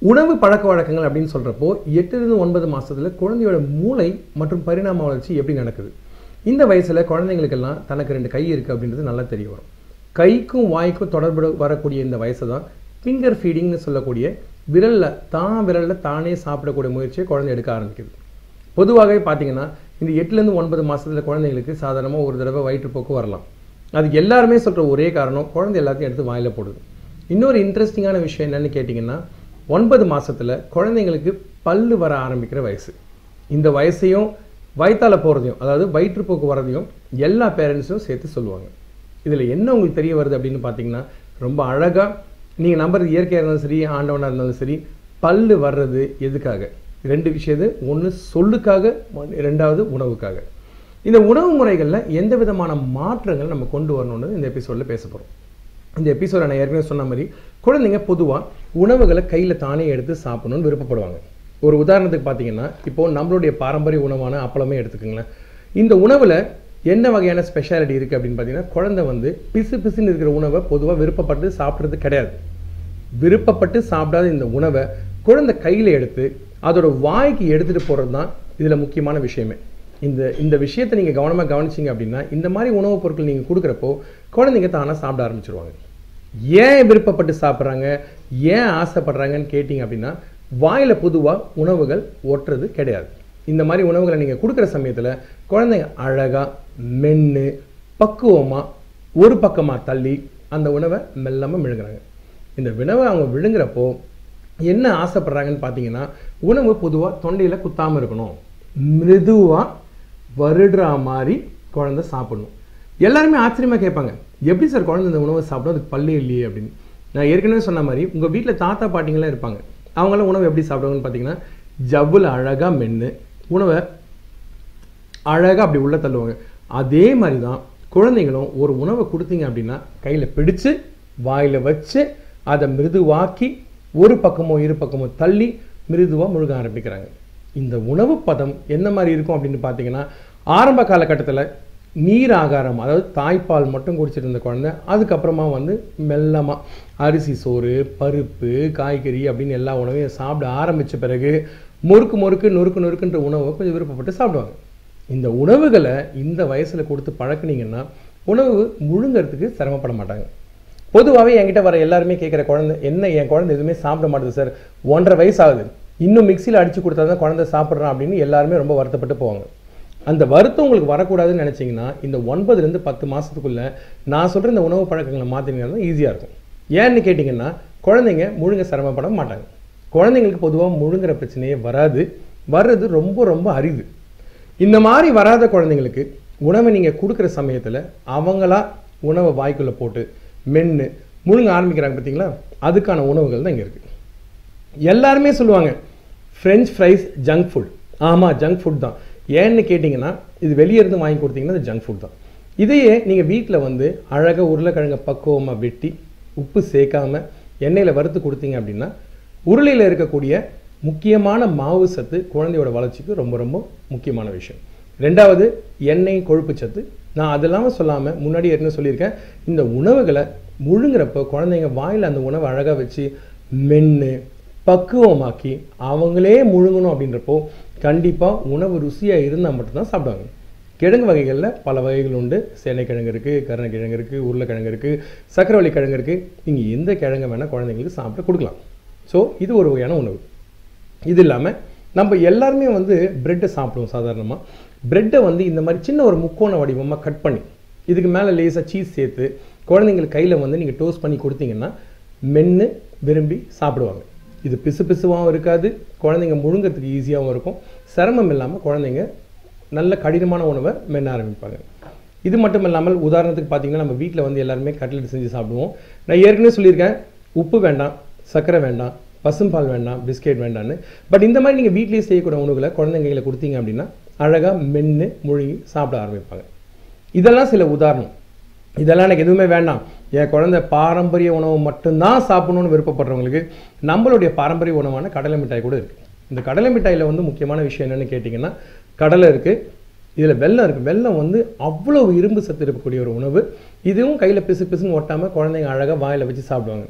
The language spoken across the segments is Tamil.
உணவு பழக்கவழக்கங்கள் அப்படின்னு சொல்கிறப்போ 8லிருந்து 9 மாதத்தில் குழந்தையோட மூளை மற்றும் பரிணாம வளர்ச்சி எப்படி நடக்குது. இந்த வயசில் குழந்தைங்களுக்கெல்லாம் தனக்கு 2 கை இருக்குது அப்படின்றது நல்லா தெரிய வரும். கைக்கும் வாய்க்கும் தொடர்பு வரக்கூடிய இந்த வயசை தான் ஃபிங்கர் ஃபீடிங்னு சொல்லக்கூடிய விரலில் தானே சாப்பிடக்கூடிய முயற்சியை குழந்தை எடுக்க ஆரம்பிக்குது. பொதுவாகவே பார்த்தீங்கன்னா இந்த 8லிருந்து 9 மாதத்தில் குழந்தைங்களுக்கு சாதாரணமாக ஒரு தடவை வயிற்றுப்போக்கு வரலாம். அதுக்கு எல்லாருமே சொல்கிற ஒரே காரணம் குழந்தை எல்லாத்தையும் எடுத்து வாயில் போடுது. இன்னொரு இன்ட்ரெஸ்டிங்கான விஷயம் என்னென்னு கேட்டிங்கன்னா 9 மாதத்தில் குழந்தைங்களுக்கு பல்லு வர ஆரம்பிக்கிற வயசு. இந்த வயசையும் வயிற்றால போகிறதையும், அதாவது வயிற்றுப்போக்கு வரதையும் எல்லா பேரண்ட்ஸும் சேர்த்து சொல்லுவாங்க. இதில் என்ன உங்களுக்கு தெரிய வருது அப்படின்னு பார்த்தீங்கன்னா, ரொம்ப அழகாக நீங்கள் நம்புறது இயற்கையாக இருந்தாலும் சரி, ஆண்டவனாக இருந்தாலும் சரி, பல்லு வர்றது எதுக்காக? 2 விஷயத்து, ஒன்று சொல்லுக்காக, 2வது உணவுக்காக. இந்த உணவு முறைகளில் எந்த விதமான மாற்றங்கள் நம்ம கொண்டு வரணும்னு இந்த எபிசோடில் பேச போகிறோம். இந்த எபிசோட நான் ஏற்கனவே சொன்ன மாதிரி குழந்தைங்க பொதுவாக உணவுகளை கையில் தானே எடுத்து சாப்பிடணும்னு விருப்பப்படுவாங்க. ஒரு உதாரணத்துக்கு பார்த்தீங்கன்னா, இப்போது நம்மளுடைய பாரம்பரிய உணவான அப்பளமே எடுத்துக்கோங்களேன். இந்த உணவில் என்ன வகையான ஸ்பெஷாலிட்டி இருக்குது அப்படின்னு பார்த்தீங்கன்னா, குழந்தை பிசு பிசுன்னு இருக்கிற உணவை பொதுவாக விருப்பப்பட்டு சாப்பிட்றது கிடையாது. விருப்பப்பட்டு சாப்பிடாத இந்த உணவை குழந்தை கையில் எடுத்து அதோட வாய்க்கு எடுத்துகிட்டு போகிறது தான் இதில் முக்கியமான விஷயமே. இந்த விஷயத்தை நீங்கள் கவனமாக கவனிச்சிங்க அப்படின்னா, இந்த மாதிரி உணவுப் பொருட்கள் நீங்கள் கொடுக்குறப்போ குழந்தைங்க தானாக சாப்பிட ஆரம்பிச்சிருவாங்க. ஏன் விருப்பப்பட்டு சாப்பிட்றாங்க, ஏன் ஆசைப்படுறாங்கன்னு கேட்டிங்க அப்படின்னா, வாயில் பொதுவாக உணவுகள் ஒட்டுறது கிடையாது. இந்த மாதிரி உணவுகளை நீங்கள் கொடுக்குற சமயத்தில் குழந்தைங்க அழகாக மென்று பக்குவமாக ஒரு பக்கமாக தள்ளி அந்த உணவை மெல்லாமல் விழுங்குறாங்க. இந்த உணவை அவங்க விழுங்குறப்போ என்ன ஆசைப்படுறாங்கன்னு பார்த்தீங்கன்னா, உணவு பொதுவாக தொண்டையில் குத்தாமல் இருக்கணும், மிருதுவாக வருடுற மாதிரி குழந்தை சாப்பிடணும். எல்லாருமே ஆச்சரியமாக கேட்பாங்க, எப்படி சார் குழந்தை இந்த உணவை சாப்பிடும், அதுக்கு பல்லு இல்லையே அப்படின்னு. நான் ஏற்கனவே சொன்ன மாதிரி உங்கள் வீட்டில் தாத்தா பாட்டிங்களாம் இருப்பாங்க. அவங்களாம் உணவு எப்படி சாப்பிடுவாங்கன்னு பார்த்தீங்கன்னா, ஜவ்வில் அழகாக மென்று உணவை அழகாக அப்படி உள்ளே தள்ளுவாங்க. அதே மாதிரி தான் குழந்தைங்களும் ஒரு உணவை கொடுத்தீங்க அப்படின்னா கையில் பிடிச்சு வாயில் வச்சு அதை மிருதுவாக்கி ஒரு பக்கமோ இரு பக்கமோ தள்ளி மிருதுவாக முழுக ஆரம்பிக்கிறாங்க. இந்த உணவு பதம் என்ன மாதிரி இருக்கும் அப்படின்னு பார்த்தீங்கன்னா, ஆரம்ப காலகட்டத்தில் நீர் ஆகாரம், அதாவது தாய்ப்பால் மட்டும் குடிச்சிட்டு இருந்த குழந்தை அதுக்கப்புறமா மெல்லமாக அரிசி சோறு, பருப்பு, காய்கறி அப்படின்னு எல்லா உணவையும் சாப்பிட ஆரம்பித்த பிறகு நொறுக்கு நொறுக்குன்ற உணவை கொஞ்சம் விருப்பப்பட்டு சாப்பிடுவாங்க. இந்த உணவுகளை இந்த வயசில் கொடுத்து பழக்கினீங்கன்னா உணவு முழுங்கிறதுக்கு சிரமப்பட மாட்டாங்க. பொதுவாகவே என்கிட்ட வர எல்லாருமே கேட்குற குழந்தை, என்ன என் குழந்தை எதுவுமே சாப்பிட மாட்டேது சார், 1.5 வயசு ஆகுது, இன்னும் மிக்சியில் அடித்து கொடுத்தா தான் குழந்தை சாப்பிட்றான் அப்படின்னு எல்லாருமே ரொம்ப வருத்தப்பட்டு போவாங்க. அந்த வருத்தம் உங்களுக்கு வரக்கூடாதுன்னு நினச்சிங்கன்னா, இந்த 9லிருந்து 10 மாதத்துக்குள்ளே நான் சொல்கிற இந்த உணவு பழக்கங்களை மாற்றினீங்கன்னா தான் ஈஸியாக இருக்கும். ஏன்னு கேட்டிங்கன்னா, குழந்தைங்க முழுங்க சிரமப்பட மாட்டாங்க. குழந்தைங்களுக்கு பொதுவாக முழுங்குற பிரச்சனையே வர்றது ரொம்ப ரொம்ப அரிது. இந்த மாதிரி வராத குழந்தைங்களுக்கு உணவை நீங்கள் கொடுக்குற சமயத்தில் அவங்களா உணவை வாய்க்குள்ளே போட்டு மென்று முழுங்க ஆரம்பிக்கிறாங்க பார்த்தீங்களா, அதுக்கான உணவுகள் தான் இங்கே இருக்குது. எல்லாருமே சொல்லுவாங்க ஃப்ரெஞ்ச் ஃப்ரைஸ் ஜங்க் ஃபுட். ஆமாம், ஜங்க் ஃபுட் தான். ஏன்னு கேட்டிங்கன்னா, இது வெளியே இருந்து வாங்கி கொடுத்தீங்கன்னா அது ஜங்க் ஃபுட் தான். இதையே நீங்கள் வீட்டில் அழகாக உருளைக்கிழங்க பக்குவமாக வெட்டி உப்பு சேர்க்காமல் எண்ணெயில் வறுத்து கொடுத்தீங்க அப்படின்னா உருளையில் இருக்கக்கூடிய முக்கியமான மாவு சத்து குழந்தையோட வளர்ச்சிக்கு ரொம்ப ரொம்ப முக்கியமான விஷயம். 2வது எண்ணெய் கொழுப்பு சத்து. நான் அதெல்லாமல் சொல்லாமல் முன்னாடி ஏற்கனவே சொல்லியிருக்கேன், இந்த உணவுகளை முழுங்குறப்போ குழந்தைங்க வாயில் அந்த உணவை அழகாக வச்சு மென்று பக்குவமாக்கி அவங்களே முழுங்கணும் அப்படின்றப்போ கண்டிப்பாக உணவு ருசியாக இருந்தால் மட்டும்தான் சாப்பிடுவாங்க. கிழங்கு வகைகளில் பல வகைகள் உண்டு. சேனைக்கிழங்கு இருக்குது, கருணக்கிழங்கு இருக்குது, உருளைக்கிழங்கு இருக்குது, சக்கரவள்ளி கிழங்கு இருக்குது. நீங்கள் எந்த கிழங்கு வேணால் குழந்தைங்களுக்கு சாப்பிட கொடுக்கலாம். ஸோ இது ஒரு வகையான உணவு. இது இல்லாமல் நம்ம எல்லாருமே ப்ரெட்டை சாப்பிடுவோம். சாதாரணமாக ப்ரெட்டை இந்த மாதிரி சின்ன ஒரு முக்கோண வடிவமாக கட் பண்ணி இதுக்கு மேலே லேசாக சீஸ் சேர்த்து குழந்தைங்களுக்கு கையில் நீங்கள் டோஸ்ட் பண்ணி கொடுத்தீங்கன்னா மென்று விரும்பி சாப்பிடுவாங்க. இது பிசு பிசுவாகவும் இருக்காது, குழந்தைங்க முழுங்கிறதுக்கு ஈஸியாகவும் இருக்கும், சிரமம் இல்லாமல் குழந்தைங்க நல்ல கடினமான உணவை மென்ன ஆரம்பிப்பாங்க. இது மட்டும் இல்லாமல் உதாரணத்துக்கு பார்த்தீங்கன்னா, நம்ம வீட்டில் எல்லாருமே கட்லெட் செஞ்சு சாப்பிடுவோம். நான் ஏற்கனவே சொல்லியிருக்கேன், உப்பு வேண்டாம், சர்க்கரை வேண்டாம், பசும்பால் வேண்டாம், பிஸ்கெட் வேண்டான்னு. பட் இந்த மாதிரி நீங்கள் வீட்லேயே செய்யக்கூடிய உணவுகளை குழந்தைங்களை கொடுத்தீங்க அப்படின்னா அழகாக மென்று முழுங்கி சாப்பிட ஆரம்பிப்பாங்க. இதெல்லாம் சில உதாரணம். இதெல்லாம் எனக்கு எதுவுமே வேண்டாம், என் குழந்தை பாரம்பரிய உணவு மட்டும்தான் சாப்பிடணும்னு விருப்பப்படுறவங்களுக்கு நம்மளுடைய பாரம்பரிய உணவான கடலை மிட்டாய் கூட இருக்குது. இந்த கடலை மிட்டாயில் முக்கியமான விஷயம் என்னென்னு கேட்டிங்கன்னா, கடலை இருக்குது, இதில் வெல்லம் இருக்குது. வெல்லம் அவ்வளோ இரும்பு சத்து இருக்கக்கூடிய ஒரு உணவு. இதுவும் கையில் பிசு பிசுன்னு ஒட்டாமல் குழந்தைங்க அழகாக வாயில் வச்சு சாப்பிடுவாங்க.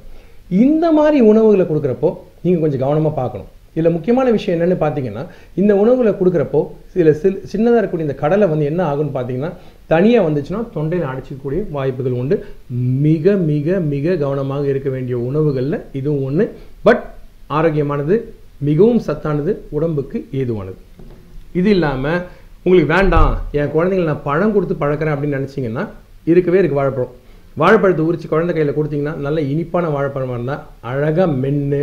இந்த மாதிரி உணவுகளை கொடுக்குறப்போ நீங்கள் கொஞ்சம் கவனமாக பார்க்கணும். இதில் முக்கியமான விஷயம் என்னென்னு பார்த்தீங்கன்னா, இந்த உணவுகளை கொடுக்குறப்போ சின்னதாக இருக்கக்கூடிய இந்த கடலை வந்து என்ன ஆகும்னு பார்த்தீங்கன்னா, தனியாக வந்துச்சுன்னா தொண்டையில் அடைச்சிக்கக்கூடிய வாய்ப்புகள் உண்டு. மிக மிக மிக கவனமாக இருக்க வேண்டிய உணவுகளில் இதுவும் ஒன்று. பட் ஆரோக்கியமானது, மிகவும் சத்தானது, உடம்புக்கு ஏதுவானது. இது இல்லாமல் உங்களுக்கு வேண்டாம், என் குழந்தைங்களை நான் பழம் கொடுத்து பழக்கிறேன் அப்படின்னு நினச்சிங்கன்னா, இருக்கவே இருக்குது வாழைப்பழம். வாழைப்பழத்தை உரித்து குழந்தை கையில் கொடுத்தீங்கன்னா நல்ல இனிப்பான வாழைப்பழமாக இருந்தால் அழகாக மென்று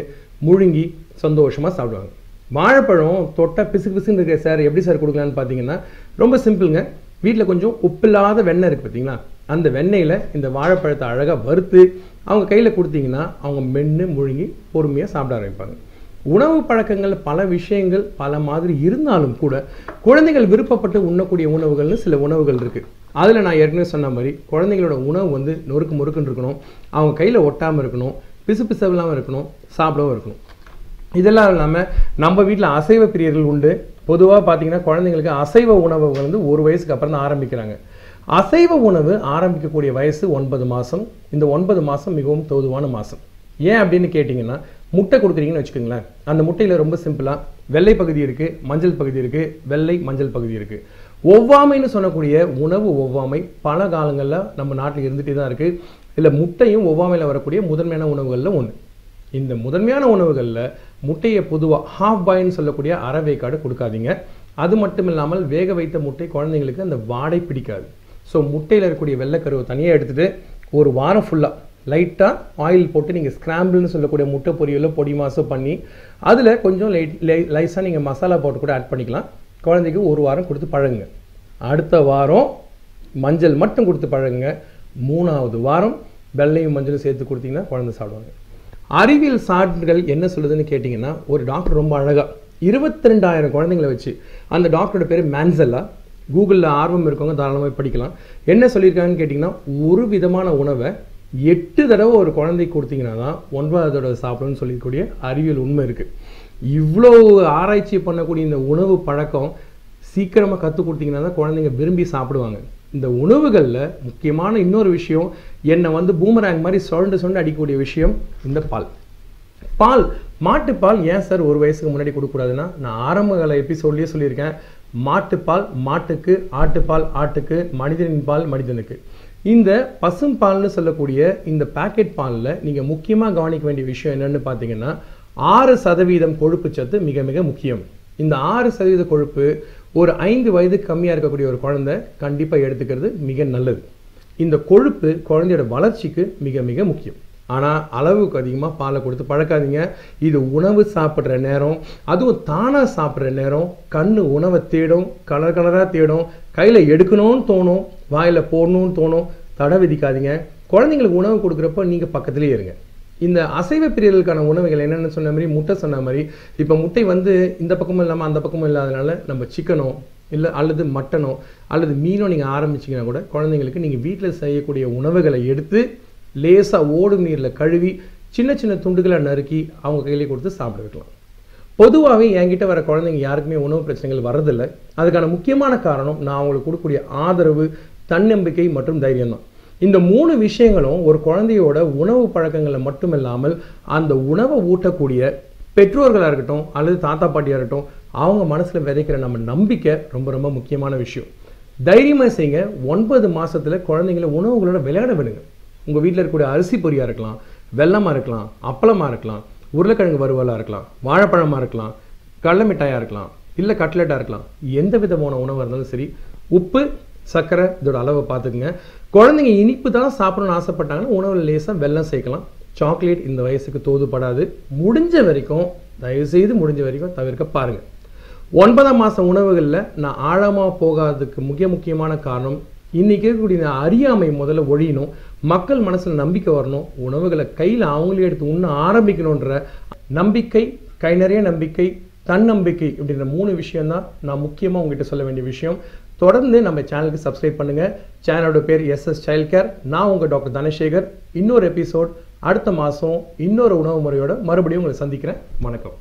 முழுங்கி சந்தோஷமாக சாப்பிடுவாங்க. வாழைப்பழம் தொட்டால் பிசு பிசுன்னு இருக்க சார், எப்படி சார் கொடுக்கலான்னு பார்த்தீங்கன்னா ரொம்ப சிம்பிளுங்க. வீட்டில் கொஞ்சம் உப்பில்லாத வெண்ணெய் இருக்குது பார்த்தீங்களா, அந்த வெண்ணெயில் இந்த வாழைப்பழத்தை அழகாக வறுத்து அவங்க கையில் கொடுத்தீங்கன்னா அவங்க மென்று முழுங்கி பொறுமையாக சாப்பிட ஆரம்பிப்பாங்க. உணவு பழக்கங்கள் பல விஷயங்கள் பல மாதிரி இருந்தாலும் கூட குழந்தைகள் விருப்பப்பட்டு உண்ணக்கூடிய உணவுகள்னு சில உணவுகள் இருக்குது. அதில் நான் ஏற்கனவே சொன்ன மாதிரி குழந்தைங்களோட உணவு வந்து நொறுக்கு முறுக்குன்னு இருக்கணும், அவங்க கையில் ஒட்டாமல் இருக்கணும், பிசு பிசவில்லாமல் இருக்கணும், சாப்பிடவும் இருக்கணும். இதெல்லாம் இல்லாமல் நம்ம வீட்டில் அசைவ பிரியர்கள் உண்டு. பொதுவாக பார்த்தீங்கன்னா குழந்தைங்களுக்கு அசைவ உணவு வந்து 1 வயசுக்கு அப்புறம் தான் ஆரம்பிக்கிறாங்க. அசைவ உணவு ஆரம்பிக்கக்கூடிய வயசு 9 மாதம். இந்த 9 மாதம் மிகவும் தோதுவான மாதம். ஏன் அப்படின்னு கேட்டிங்கன்னா, முட்டை கொடுக்குறீங்கன்னு வச்சுக்கோங்களேன், அந்த முட்டையில் ரொம்ப சிம்பிளாக வெள்ளை பகுதி இருக்குது, மஞ்சள் பகுதி இருக்குது, வெள்ளை மஞ்சள் பகுதி இருக்குது. ஒவ்வாமைன்னு சொல்லக்கூடிய உணவு ஒவ்வாமை பல காலங்களில் நம்ம நாட்டில் இருந்துகிட்டே தான் இருக்குது. இல்லை முட்டையும் ஒவ்வாமையில் வரக்கூடிய முதன்மையான உணவுகளில் ஒன்று. இந்த முதன்மையான உணவுகளில் முட்டையை பொதுவாக ஹாஃப் பாயின்னு சொல்லக்கூடிய அரை வேக்காடு கொடுக்காதீங்க. அது மட்டும் இல்லாமல் வேக வைத்த முட்டை குழந்தைங்களுக்கு அந்த வாடை பிடிக்காது. ஸோ முட்டையில் இருக்கக்கூடிய வெள்ளைக்கருவை தனியாக எடுத்துகிட்டு ஒரு வாரம் ஃபுல்லாக லைட்டாக ஆயில் போட்டு நீங்கள் ஸ்க்ராம்பிள்னு சொல்லக்கூடிய முட்டை பொரியலோ பொடி மாசோ பண்ணி அதில் கொஞ்சம் லைஸாக நீங்கள் மசாலா போட்டு கூட ஆட் பண்ணிக்கலாம். குழந்தைக்கு 1 வாரம் கொடுத்து பழகுங்க. அடுத்த வாரம் மஞ்சள் மட்டும் கொடுத்து பழகுங்க. 3ஆவது வாரம் வெள்ளையும் மஞ்சளும் சேர்த்து கொடுத்தீங்கன்னா குழந்தை சாப்பிடுவாங்க. அறிவியல் சான்றுகள் என்ன சொல்லுதுன்னு கேட்டிங்கன்னா, ஒரு டாக்டர் ரொம்ப அழகாக 22,000 குழந்தைங்களை வச்சு, அந்த டாக்டரோட பேர் மேன்செல்லா, கூகுளில் ஆர்வம் இருக்கவங்க தாராளமாக படிக்கலாம். என்ன சொல்லியிருக்காங்கன்னு கேட்டிங்கன்னா, ஒரு விதமான உணவை 8 தடவை ஒரு குழந்தைக்கு கொடுத்தீங்கன்னா தான் 9வது தடவை சாப்பிடணும்னு சொல்லிக்கூடிய அறிவியல் உண்மை இருக்குது. இவ்வளோ ஆராய்ச்சி பண்ணக்கூடிய இந்த உணவு பழக்கம் சீக்கிரமாக கற்றுக் கொடுத்தீங்கன்னா தான் குழந்தைங்க விரும்பி சாப்பிடுவாங்க. இந்த உணவுகளில் முக்கியமான இன்னொரு விஷயம், என்னை வந்து பூமராங் மாதிரி சுரண்டு அடிக்கக்கூடிய விஷயம் இந்த பால். மாட்டுப்பால் ஏன் சார் 1 வயசுக்கு முன்னாடி கொடுக்கக்கூடாதுன்னா, நான் ஆரம்ப கால எபிசோட்லேயே சொல்லியிருக்கேன், மாட்டுப்பால் மாட்டுக்கு, ஆட்டுப்பால் ஆட்டுக்கு, மனிதனின் பால் மனிதனுக்கு. இந்த பசும்பால்னு சொல்லக்கூடிய இந்த பேக்கெட் பாலில் நீங்கள் முக்கியமாக கவனிக்க வேண்டிய விஷயம் என்னென்னு பார்த்தீங்கன்னா, 6% கொழுப்பு சத்து மிக மிக முக்கியம். இந்த 6% கொழுப்பு ஒரு 5 வயது கம்மியாக இருக்கக்கூடிய ஒரு குழந்தை கண்டிப்பாக எடுத்துக்கிறது மிக நல்லது. இந்த கொழுப்பு குழந்தையோட வளர்ச்சிக்கு மிக மிக முக்கியம். ஆனால் அளவுக்கு அதிகமாக பாலை கொடுத்து பழக்காதீங்க. இது உணவு சாப்பிட்ற நேரம், அதுவும் தானாக சாப்பிட்ற நேரம், கண்ணு உணவை தேடும், கலர் கலராக தேடும், கையில் எடுக்கணும்னு தோணும், வாயில் போடணும்னு தோணும். தடை விதிக்காதீங்க. குழந்தைங்களுக்கு உணவு கொடுக்குறப்ப நீங்கள் பக்கத்துலேயே இருங்க. இந்த அசைவ பிரியர்களுக்கான உணவுகள் என்னென்னு சொன்ன மாதிரி, முட்டை சொன்ன மாதிரி, இப்போ முட்டை வந்து இந்த பக்கமும் இல்லாமல் அந்த பக்கமும் இல்லாதனால நம்ம சிக்கனோ இல்லை அல்லது மட்டனோ அல்லது மீனோ நீங்கள் ஆரம்பிச்சிங்கன்னா கூட குழந்தைங்களுக்கு நீங்கள் வீட்டில் செய்யக்கூடிய உணவுகளை எடுத்து லேசாக ஓடும் நீரில் கழுவி சின்ன சின்ன துண்டுகளை நறுக்கி அவங்க கையிலே கொடுத்து சாப்பிட வைக்கலாம். பொதுவாகவே என்கிட்ட வர குழந்தைங்க யாருக்குமே உணவு பிரச்சனைகள் வர்றதில்லை. அதுக்கான முக்கியமான காரணம் நான் அவங்களுக்கு கொடுக்கக்கூடிய ஆதரவு, தன்னம்பிக்கை மற்றும் தைரியம் தான். இந்த 3 விஷயங்களும் ஒரு குழந்தையோட உணவு பழக்கங்களை மட்டும் இல்லாமல் அந்த உணவை ஊட்டக்கூடிய பெற்றோர்களாக இருக்கட்டும் அல்லது தாத்தா பாட்டியாக இருக்கட்டும், அவங்க மனசில் விதைக்கிற நம்ம நம்பிக்கை ரொம்ப ரொம்ப முக்கியமான விஷயம். தைரியமாக செய்யுங்க. 9 மாதத்தில் குழந்தைங்களை உணவுகளோட விளையாட விடுங்க. உங்கள் வீட்டில் இருக்கக்கூடிய அரிசி பொரியாக இருக்கலாம், வெல்லமாக இருக்கலாம், அப்பளமாக இருக்கலாம், உருளைக்கிழங்கு வறுவலாக இருக்கலாம், வாழைப்பழமாக இருக்கலாம், கடலை மிட்டாயாக இருக்கலாம், இல்லை கட்லெட்டாக இருக்கலாம். எந்த விதமான உணவாக இருந்தாலும் சரி, உப்பு சர்க்கரை இதோட அளவை பார்த்துக்குங்க. குழந்தைங்க இனிப்பு தான் சாப்பிடணும்னு ஆசைப்பட்டாங்கன்னா உணவில் லேசாக வெல்லம் சேர்க்கலாம். சாக்லேட் இந்த வயசுக்கு தோதுப்படாது. முடிஞ்ச வரைக்கும் தயவுசெய்து முடிஞ்ச வரைக்கும் தவிர்க்க பாருங்கள். 9ஆம் மாதம் உணவுகளில் நான் ஆழமாக போகாததுக்கு முக்கியமான காரணம், இன்றைக்கி இருக்கக்கூடிய அறியாமை முதல்ல ஒழியணும், மக்கள் மனசில் நம்பிக்கை வரணும், உணவுகளை கையில் அவங்களே எடுத்து உண்ண ஆரம்பிக்கணுன்ற நம்பிக்கை, கை நிறைய நம்பிக்கை, தன்னம்பிக்கை அப்படின்ற 3 விஷயம்தான் நான் முக்கியமாக உங்ககிட்ட சொல்ல வேண்டிய விஷயம். தொடர்ந்து நம்ம சேனலுக்கு சப்ஸ்கிரைப் பண்ணுங்கள். சேனலோட பேர் SS சைல்ட் கேர். நான் உங்கள் டாக்டர் தனசேகர். இன்னொரு எபிசோட் அடுத்த மாதம் இன்னொரு உணவு முறையோட மறுபடியும் உங்களை சந்திக்கிறேன். வணக்கம்.